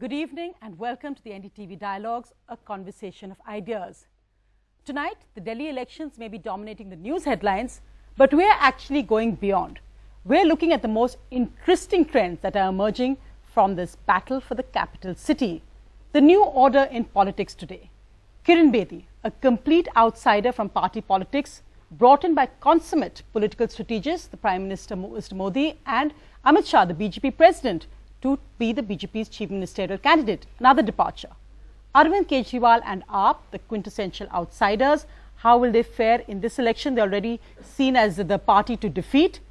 Good evening and welcome to the NDTV Dialogues, a conversation of ideas. Tonight, the Delhi elections may be dominating the news headlines, but we're actually going beyond. We're looking at the most interesting trends that are emerging from this battle for the capital city. The new order in politics today. Kiran Bedi, a complete outsider from party politics, brought in by consummate political strategists, the Prime Minister Mr. Modi and Amit Shah, the BJP president, to be the BJP's chief ministerial candidate. Another departure. Arvind Kejriwal and AAP, the quintessential outsiders. How will they fare in this election? They're already seen as the party to defeat.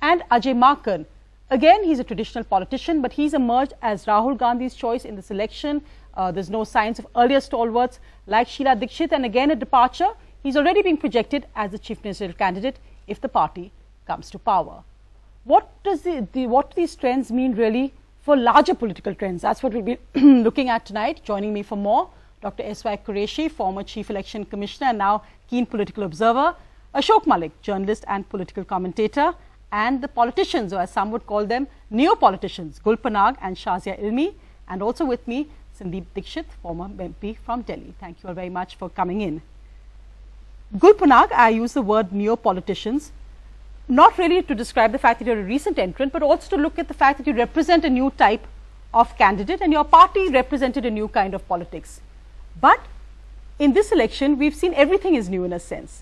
And Ajay Maken. Again, he's a traditional politician, but he's emerged as Rahul Gandhi's choice in this election. There's no signs of earlier stalwarts like Sheila Dikshit, and again a departure. He's already being projected as the chief ministerial candidate if the party comes to power. What do these trends mean really for larger political trends? That's what we'll be looking at tonight. Joining me for more, Dr. S.Y. Qureshi, former Chief Election Commissioner and now keen political observer, Ashok Malik, journalist and political commentator, and the politicians, or as some would call them, neo-politicians, Gul Panag and Shazia Ilmi, and also with me, Sheila Dikshit, former MP from Delhi. Thank you all very much for coming in. Gul Panag, I use the word neo-politicians, not really to describe the fact that you're a recent entrant, but also to look at the fact that you represent a new type of candidate and your party represented a new kind of politics. But in this election, we've seen everything is new in a sense.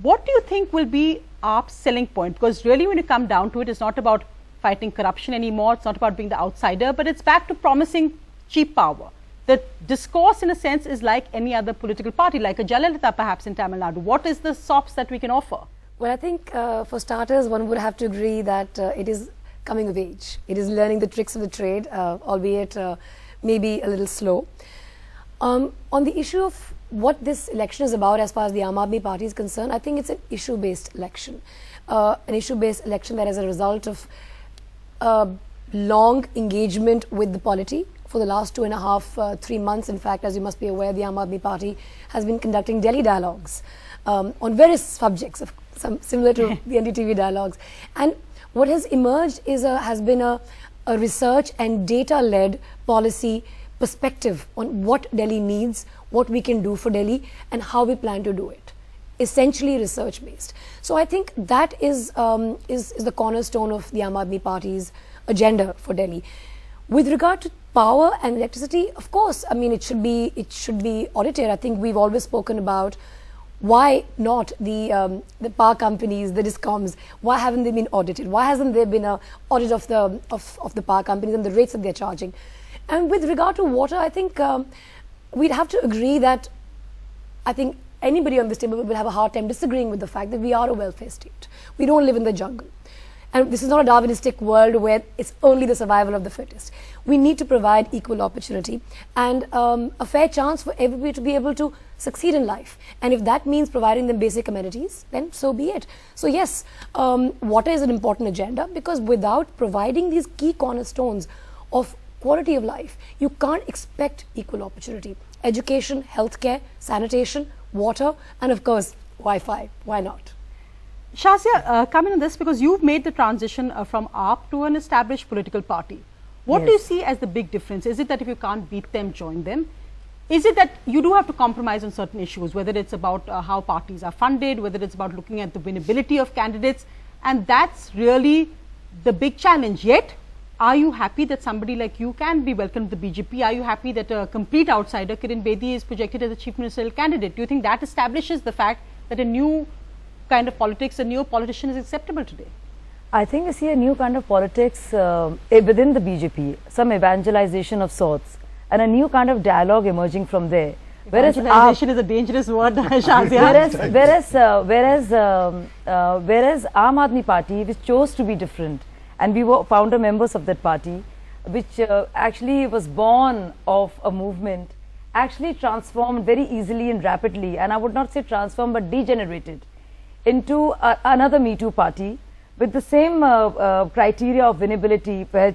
What do you think will be AAP's selling point? Because really when you come down to it, it's not about fighting corruption anymore, it's not about being the outsider, but it's back to promising cheap power. The discourse in a sense is like any other political party, like a Jayalalitha perhaps in Tamil Nadu. What is the sops that we can offer? Well, I think for starters, one would have to agree that it is coming of age. It is learning the tricks of the trade, albeit maybe a little slow. On the issue of what this election is about as far as the Aam Aadmi Party is concerned, I think it's an issue-based election. An issue-based election that is a result of long engagement with the polity. For the last 2.5, 3 months, in fact, as you must be aware, the Aam Aadmi Party has been conducting Delhi dialogues on various subjects, similar to the NDTV Dialogues. And what has emerged is has been a research and data-led policy perspective on what Delhi needs, what we can do for Delhi, and how we plan to do it. Essentially research-based. So I think that is the cornerstone of the Aam Aadmi Party's agenda for Delhi. With regard to power and electricity, of course, I mean, it should be audited. I think we've always spoken about why not the power companies, the discoms, why haven't they been audited? Why hasn't there been an audit of the power companies and the rates that they're charging? And with regard to water, I think we'd have to agree that I think anybody on this table will have a hard time disagreeing with the fact that we are a welfare state. We don't live in the jungle. And this is not a Darwinistic world where it's only the survival of the fittest. We need to provide equal opportunity and a fair chance for everybody to be able to succeed in life. And if that means providing them basic amenities, then so be it. So yes, water is an important agenda because without providing these key cornerstones of quality of life, you can't expect equal opportunity. Education, healthcare, sanitation, water, and of course, Wi-Fi. Why not? Shazia, come in on this because you've made the transition from AAP to an established political party. What do you see as the big difference? Is it that if you can't beat them, join them? Is it that you do have to compromise on certain issues, whether it's about how parties are funded, whether it's about looking at the winnability of candidates, and that's really the big challenge. Yet, are you happy that somebody like you can be welcomed to the BJP? Are you happy that a complete outsider, Kiran Bedi, is projected as a chief ministerial candidate? Do you think that establishes the fact that a new kind of politics, a new politician is acceptable today? I think we see a new kind of politics within the BJP, some evangelization of sorts, and a new kind of dialogue emerging from there. Evangelization is a dangerous word, Shazia. Whereas Aam Aadmi Party, which chose to be different, and we were founder members of that party, which actually was born of a movement, actually transformed very easily and rapidly, and I would not say transformed but degenerated into another Me Too party with the same criteria of winnability where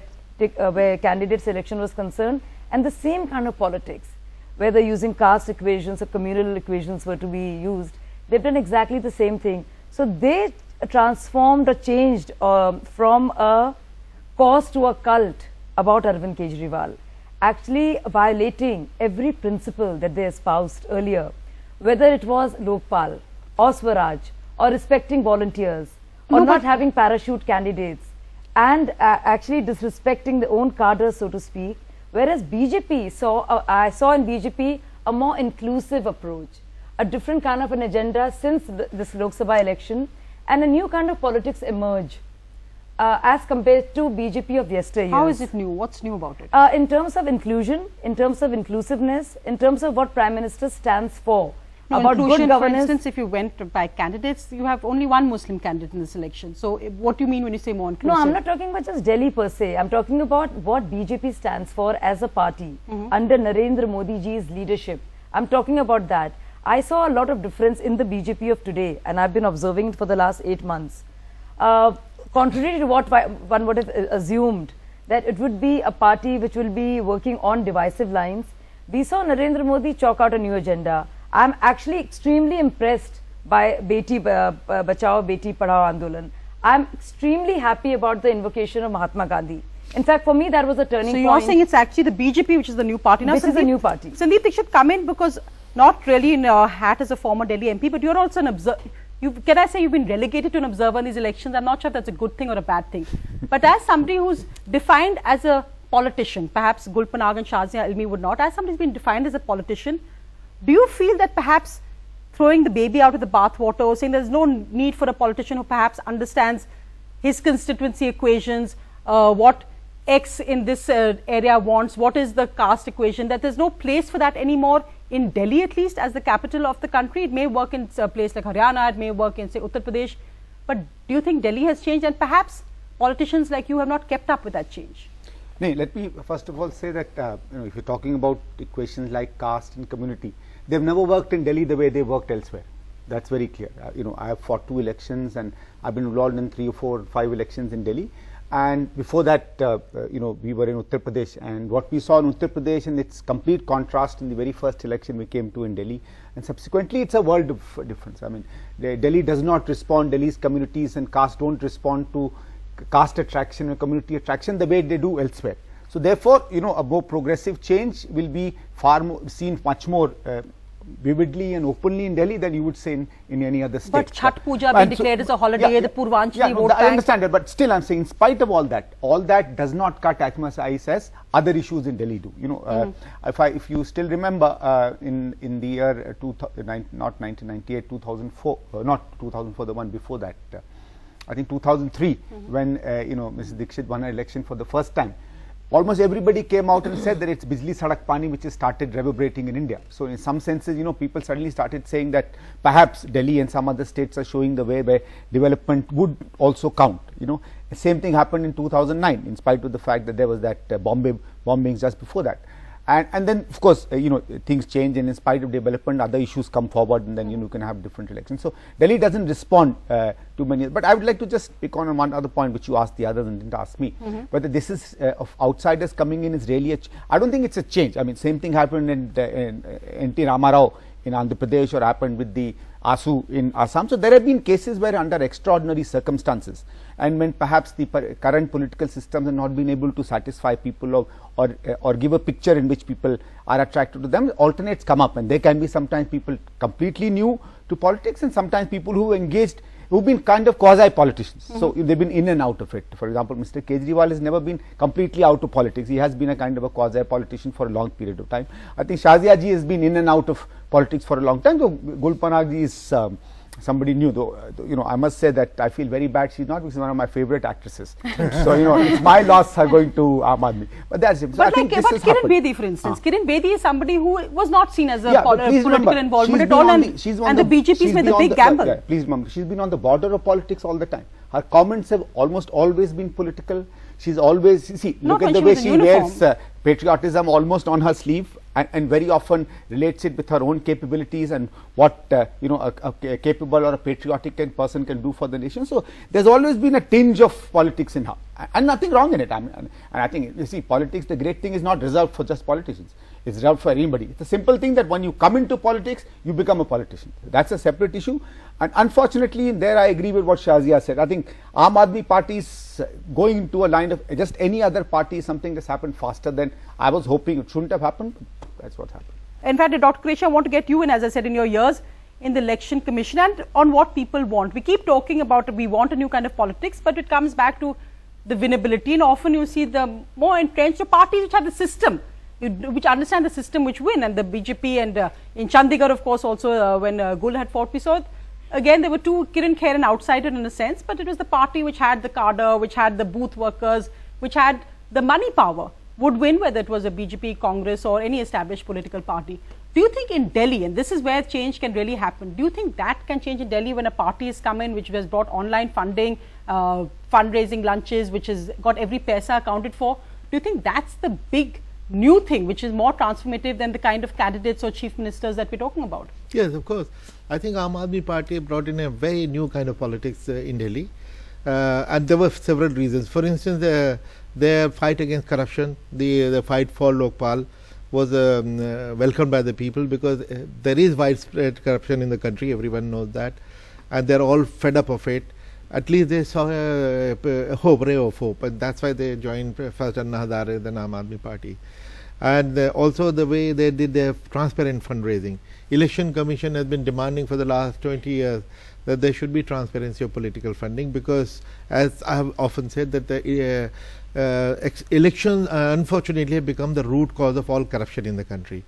candidate selection was concerned, and the same kind of politics, whether using caste equations or communal equations were to be used. They've done exactly the same thing. So they transformed or changed from a cause to a cult about Arvind Kejriwal. actually violating every principle that they espoused earlier, whether it was Lokpal or Swaraj or respecting volunteers or not having parachute candidates and actually disrespecting their own cadre, so to speak, whereas BJP I saw in BJP a more inclusive approach, a different kind of an agenda since this Lok Sabha election, and a new kind of politics emerge as compared to BJP of yesteryears. How is it new? What's new about it? In terms of inclusion, in terms of inclusiveness, in terms of what Prime Minister stands for. No, about good governance. For instance, if you went by candidates, you have only one Muslim candidate in this election. So, what do you mean when you say more inclusive? No, I'm not talking about just Delhi per se. I'm talking about what BJP stands for as a party under Narendra Modi ji's leadership. I'm talking about that. I saw a lot of difference in the BJP of today, and I've been observing it for the last 8 months. Contrary to what one would have assumed, that it would be a party which will be working on divisive lines, we saw Narendra Modi chalk out a new agenda. I'm actually extremely impressed by Beti Bachao, Beti Padhao Andolan. I'm extremely happy about the invocation of Mahatma Gandhi. In fact, for me, that was a turning point. So, you're saying it's actually the BJP which is the new party. Now, this is a new party. Sandeep Dikshit come in because not really in a hat as a former Delhi MP, but you're also an observer. Can I say you've been relegated to an observer in these elections? I'm not sure if that's a good thing or a bad thing. But as somebody who's defined as a politician, perhaps Gulpanag and Shazia Ilmi would not, as somebody who's been defined as a politician, do you feel that perhaps throwing the baby out of the bathwater, or saying there's no need for a politician who perhaps understands his constituency equations, what X in this area wants, what is the caste equation, that there's no place for that anymore in Delhi, at least as the capital of the country? It may work in a place like Haryana, it may work in say Uttar Pradesh, but do you think Delhi has changed, and perhaps politicians like you have not kept up with that change? No, let me first of all say that if you're talking about equations like caste and community, they've never worked in Delhi the way they worked elsewhere. That's very clear. I have fought 2 elections, and I've been involved in 3 or 4 or 5 elections in Delhi. And before that, we were in Uttar Pradesh, and what we saw in Uttar Pradesh and its complete contrast in the very first election we came to in Delhi, and subsequently it's a world of difference. I mean, Delhi does not respond, Delhi's communities and caste don't respond to caste attraction or community attraction the way they do elsewhere. So therefore, a more progressive change will be seen much more vividly and openly in Delhi than you would say in any other state. But Chhath Puja been declared as a holiday, the Purvanchali vote bank. I understand that, but still I'm saying, in spite of all that does not cut as much ice as other issues in Delhi do. If you still remember in the year not 1998, 2004, not 2004, the one before that, I think 2003, when Mrs. Dikshit won her election for the first time, almost everybody came out and said that it's Bijli Sadak Pani which has started reverberating in India. So in some senses, people suddenly started saying that perhaps Delhi and some other states are showing the way where development would also count. The same thing happened in 2009, in spite of the fact that there was that bombings just before that. And then, of course, things change, and in spite of development, other issues come forward, and then you can have different elections. So Delhi doesn't respond to many. But I would like to just pick on one other point which you asked the others and didn't ask me. Whether this is of outsiders coming in is really I don't think it's a change. I mean, same thing happened in N.T. Ramarao in Andhra Pradesh, or happened with the ASU in Assam. So there have been cases where under extraordinary circumstances, and when perhaps the current political systems have not been able to satisfy people or give a picture in which people are attracted to them, alternates come up, and there can be sometimes people completely new to politics, and sometimes people who've been kind of quasi-politicians. So they've been in and out of it. For example, Mr. Kejriwal has never been completely out of politics. He has been a kind of a quasi-politician for a long period of time. I think Shazia ji has been in and out of politics for a long time. So Gulpanag ji is somebody new, though. I must say that I feel very bad she's not, because she's one of my favorite actresses. So it's my loss her going to Aam Aadmi. But that's it. So but Kiran Bedi, for instance, Kiran Bedi is somebody who was not seen as a political involvement at all, and the BJP's made a big gamble. Please remember, she's been on the border of politics all the time. Her comments have almost always been political. She's always, look at the way she wears patriotism almost on her sleeve, and very often relates it with her own capabilities and what a capable or a patriotic person can do for the nation. So there's always been a tinge of politics in her, and nothing wrong in it. And I think, politics, the great thing is not reserved for just politicians. it's rubbed for anybody. It's a simple thing that when you come into politics, you become a politician. That's a separate issue. And unfortunately, there I agree with what Shazia said. I think Aam Aadmi Party is going into a line of just any other party is something that's happened faster than I was hoping it shouldn't have happened. That's what happened. In fact, Dr. Qureshi, I want to get you in, as I said, in your years in the election commission and on what people want. We keep talking about we want a new kind of politics, but it comes back to the winnability, and often you see the more entrenched parties which have the system, which understand the system, which win, and the BJP and in Chandigarh, of course, also when Gul had fought, we saw it. Again, there were two, Kiran Kher and outsider in a sense, but it was the party which had the cadre, which had the booth workers, which had the money power, would win, whether it was a BJP, Congress or any established political party. Do you think in Delhi, and this is where change can really happen, do you think that can change in Delhi when a party has come in which has brought online funding, fundraising lunches, which has got every paisa accounted for? Do you think that's the big new thing which is more transformative than the kind of candidates or chief ministers that we're talking about? Yes, of course. I think Aam Aadmi Party brought in a very new kind of politics in Delhi, and there were several reasons. For instance, their fight against corruption, the fight for Lokpal was welcomed by the people, because there is widespread corruption in the country, everyone knows that, and they're all fed up of it. At least they saw a ray of hope, and that's why they joined first Anna Hazare, then Aam Aadmi Party. And also the way they did their transparent fundraising. Election Commission has been demanding for the last 20 years that there should be transparency of political funding, because as I have often said that the elections unfortunately have become the root cause of all corruption in the country.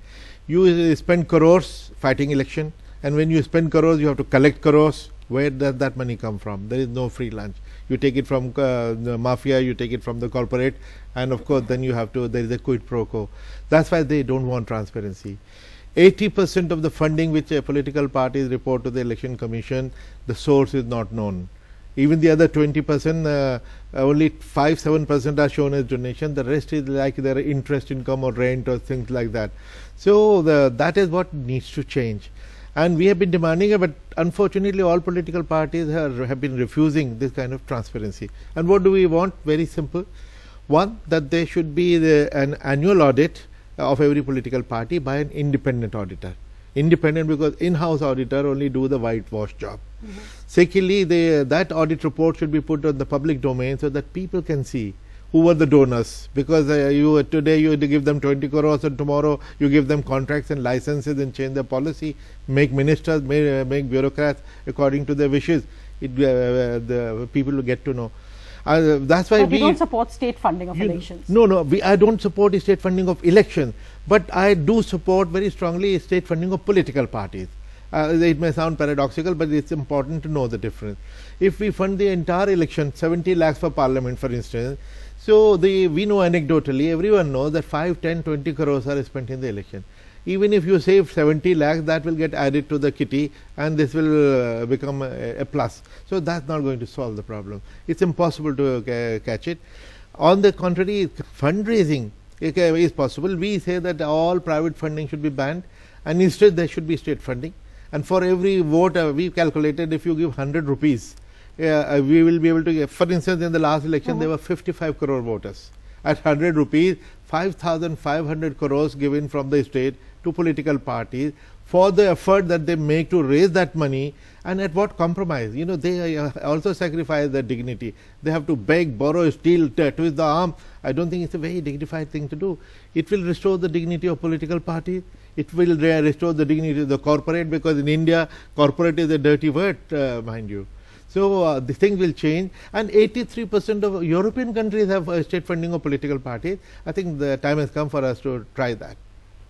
You spend crores fighting election, and when you spend crores you have to collect crores. Where does that money come from? There is no free lunch. You take it from the mafia, you take it from the corporate, and of course then you have to, there is a quid pro quo. That's why they don't want transparency. 80% of the funding which political parties report to the Election Commission, the source is not known. Even the other 20%, only 5-7% are shown as donation. The rest is like their interest income or rent or things like that. So that is what needs to change. And we have been demanding it, but unfortunately all political parties have been refusing this kind of transparency. And what do we want? Very simple. One, that there should be an annual audit of every political party by an independent auditor. Independent, because in-house auditor only do the whitewash job. Secondly, that audit report should be put on the public domain so that people can see who were the donors, because today you give them 20 crores and tomorrow you give them contracts and licenses and change their policy, make ministers, make bureaucrats according to their wishes. The people will get to know. That's why we don't support state funding of elections. No, I don't support state funding of elections, but I do support very strongly state funding of political parties. It may sound paradoxical, but it's important to know the difference. If we fund the entire election, 70 lakhs for parliament, for instance, so we know anecdotally, everyone knows that 5, 10, 20 crores are spent in the election. Even if you save 70 lakhs, that will get added to the kitty, and this will become a plus. So that's not going to solve the problem. It's impossible to catch it. On the contrary, fundraising is possible. We say that all private funding should be banned, and instead there should be state funding. And for every vote, we calculated if you give 100 rupees, we will be able to get, for instance, in the last election, there were 55 crore voters. At 100 rupees, 5,500 crores given from the state to political parties for the effort that they make to raise that money, and at what compromise? You know, they also sacrifice their dignity. They have to beg, borrow, steal, twist the arm. I don't think it's a very dignified thing to do. It will restore the dignity of political parties. It will restore the dignity of the corporate, because in India, corporate is a dirty word, mind you. So the thing will change, and 83% of European countries have state funding of political parties. I think the time has come for us to try that.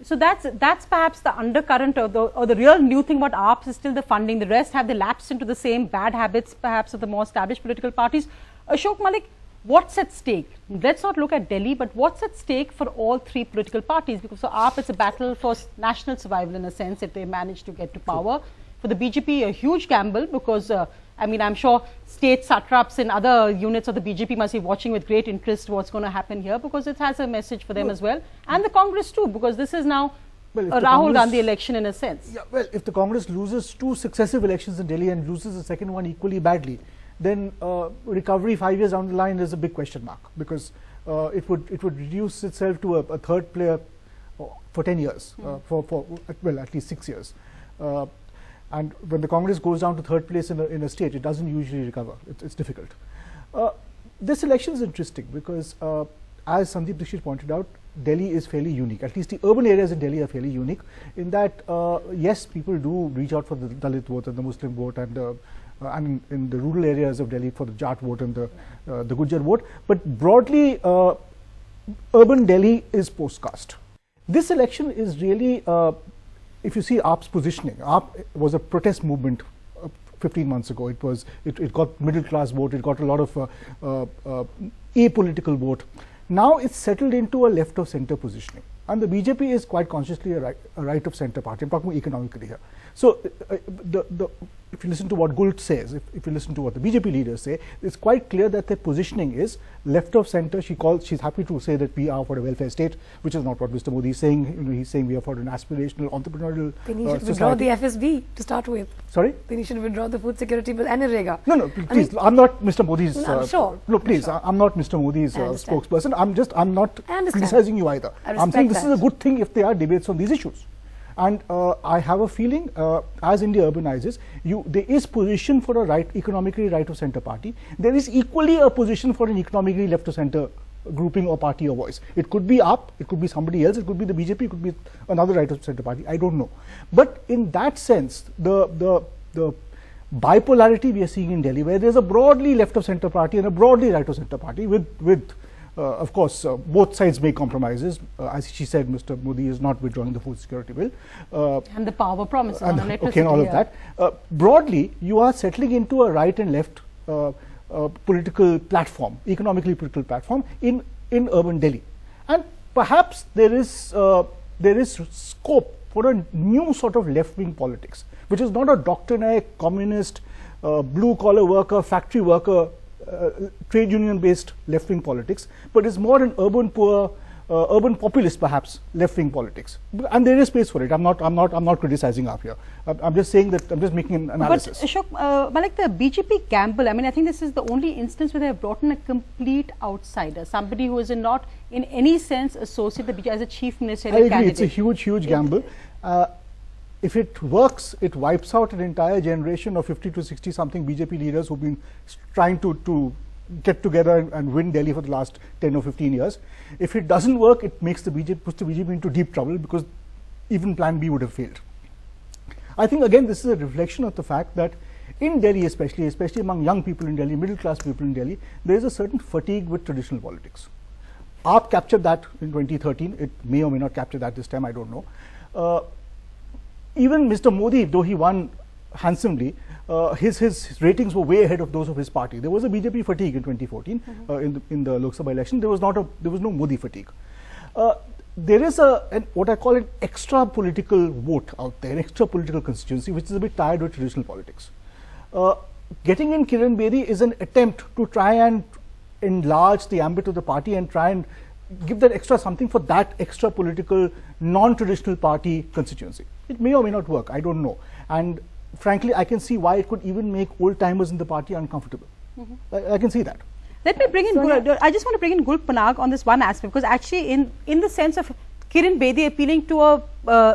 So that's perhaps the undercurrent, or the real new thing about AAP is still the funding. The rest have they lapsed into the same bad habits perhaps of the more established political parties. Ashok Malik, what's at stake? Let's not look at Delhi, but what's at stake for all three political parties? Because for AAP it's a battle for national survival in a sense if they manage to get to power. For the BJP, a huge gamble, because I mean, I'm sure state satraps in other units of the BJP must be watching with great interest what's going to happen here, because it has a message for them as well, and the Congress too, because this is now a Rahul Gandhi election in a sense. Yeah, well, if the Congress loses 2 successive elections in Delhi and loses the second one equally badly, then recovery 5 years down the line is a big question mark, because it would reduce itself to a third player for 10 years, for at least 6 years. And when the Congress goes down to third place in a state, it doesn't usually recover. It's difficult. This election is interesting because, as Sandeep Dikshit pointed out, Delhi is fairly unique. At least the urban areas in Delhi are fairly unique in that, yes, people do reach out for the Dalit vote and the Muslim vote, and in the rural areas of Delhi for the Jat vote and the Gujjar vote. But broadly, urban Delhi is postcast. This election is really, if you see AAP's positioning, AAP was a protest movement 15 months ago. It got middle class vote, it got a lot of apolitical vote. Now it's settled into a left of center positioning, and the BJP is quite consciously a right of center party. I'm talking economically here. So if you listen to what Gult says, if you listen to what the BJP leaders say, it's quite clear that their positioning is left of center. She's happy to say that we are for a welfare state, which is not what Mr. Modi is saying. He's saying we are for an aspirational entrepreneurial Then he should withdraw the FSB to start with. Sorry? Then he should withdraw the food security bill and IREGA. No, please. I'm not Mr. Modi's. I'm sure. No, please. I'm not Mr. Modi's spokesperson. I'm not criticizing you either. I'm saying this is a good thing if there are debates on these issues. And I have a feeling, as India urbanizes, there is position for a economically right of center party. There is equally a position for an economically left of center grouping or party or voice. It could be AAP, it could be somebody else, it could be the BJP, it could be another right of center party. I don't know. But in that sense, the bipolarity we are seeing in Delhi, where there is a broadly left of center party and a broadly right of center party with of course, both sides make compromises. As she said, Mr. Modi is not withdrawing the food security bill. And the power promises on electricity. Okay, and all of that. Broadly, you are settling into a right and left political platform, economically political platform in urban Delhi. And perhaps there is scope for a new sort of left-wing politics, which is not a doctrinaire, communist, blue-collar worker, factory worker, trade union based left wing politics, but it's more an urban poor, urban populist perhaps left wing politics, and there is space for it. I'm not criticizing up here. I'm just saying that I'm just making an analysis. But Ashok, Malik, the BJP gamble, I mean, I think this is the only instance where they have brought in a complete outsider, somebody who is not in any sense associated as a chief ministerial candidate. It's a huge gamble. If it works, it wipes out an entire generation of 50 to 60 something BJP leaders who've been trying to get together and win Delhi for the last 10 or 15 years. If it doesn't work, it puts the BJP into deep trouble, because even Plan B would have failed. I think again this is a reflection of the fact that in Delhi, especially among young people in Delhi, middle class people in Delhi, there is a certain fatigue with traditional politics. AAP captured that in 2013. It may or may not capture that this time, I don't know. Even Mr. Modi, though he won handsomely, his ratings were way ahead of those of his party. There was a BJP fatigue in 2014 in the Lok Sabha election. There was no Modi fatigue. There is what I call an extra political vote out there, an extra political constituency, which is a bit tired with traditional politics. Getting in Kiran Bedi is an attempt to try and enlarge the ambit of the party and try and give that extra something for that extra political, non-traditional party constituency. It may or may not work, I don't know. And frankly, I can see why it could even make old-timers in the party uncomfortable. I can see that. Let me bring in, I just want to bring in Gul Panag on this one aspect, because actually in the sense of Kiran Bedi appealing to a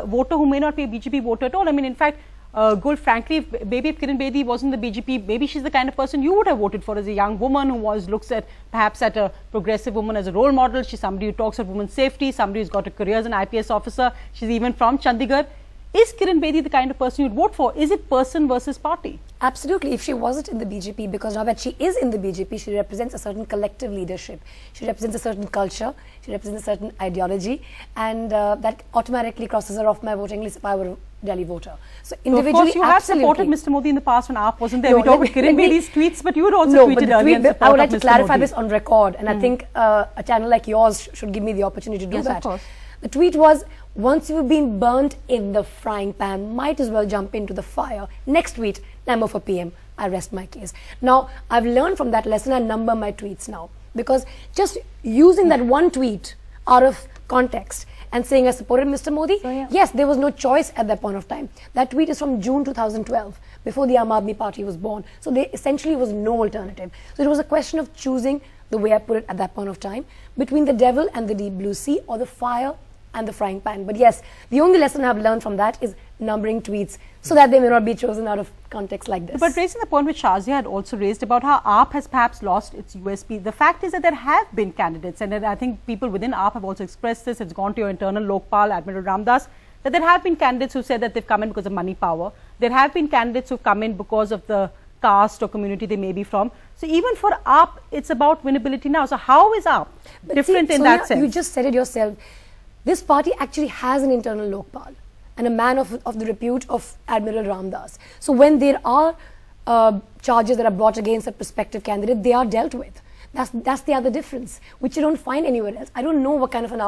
voter who may not be a BJP voter at all, I mean, in fact, Gul, frankly, if Kiran Bedi wasn't the BJP, maybe she's the kind of person you would have voted for as a young woman who looks at perhaps at a progressive woman as a role model. She's somebody who talks about women's safety, somebody who's got a career as an IPS officer. She's even from Chandigarh. Is Kiran Bedi the kind of person you'd vote for? Is it person versus party? Absolutely. If she wasn't in the BJP, because now that she is in the BJP, she represents a certain collective leadership. She represents a certain culture. She represents a certain ideology, and that automatically crosses her off my voting list if I were a Delhi voter. So individually, of course, you have supported Mr. Modi in the past when AAP wasn't there. We talked about Kiran Bedi's tweets, but you had also tweeted earlier. I would like to clarify this on record, and I think a channel like yours should give me the opportunity to do that. Of course. The tweet was, once you've been burnt in the frying pan, might as well jump into the fire. Next tweet, I'm for PM. I rest my case. Now, I've learned from that lesson and number my tweets now. Because just using that one tweet out of context and saying I supported Mr. Modi, yes, there was no choice at that point of time. That tweet is from June 2012, before the Aam Aadmi Party was born. So there essentially was no alternative. So it was a question of choosing, the way I put it at that point of time, between the devil and the deep blue sea, or the fire and the frying pan. But yes, the only lesson I've learned from that is numbering tweets so that they may not be chosen out of context like this. But raising the point which Shazia had also raised about how AAP has perhaps lost its USP, the fact is that there have been candidates, and I think people within AAP have also expressed this, it's gone to your internal Lokpal, Admiral Ramdas, that there have been candidates who said that they've come in because of money power. There have been candidates who've come in because of the caste or community they may be from. So even for AAP, it's about winnability now. So how is AAP different in that sense? You just said it yourself. This party actually has an internal Lokpal and a man of the repute of Admiral Ramdas. So when there are charges that are brought against a prospective candidate, they are dealt with. That's the other difference, which you don't find anywhere else. I don't know what kind of an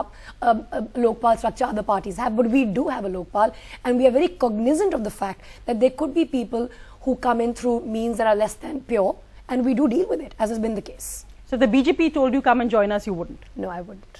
Lokpal structure other parties have, but we do have a Lokpal, and we are very cognizant of the fact that there could be people who come in through means that are less than pure, and we do deal with it, as has been the case. So the BJP told you come and join us, you wouldn't? No, I wouldn't.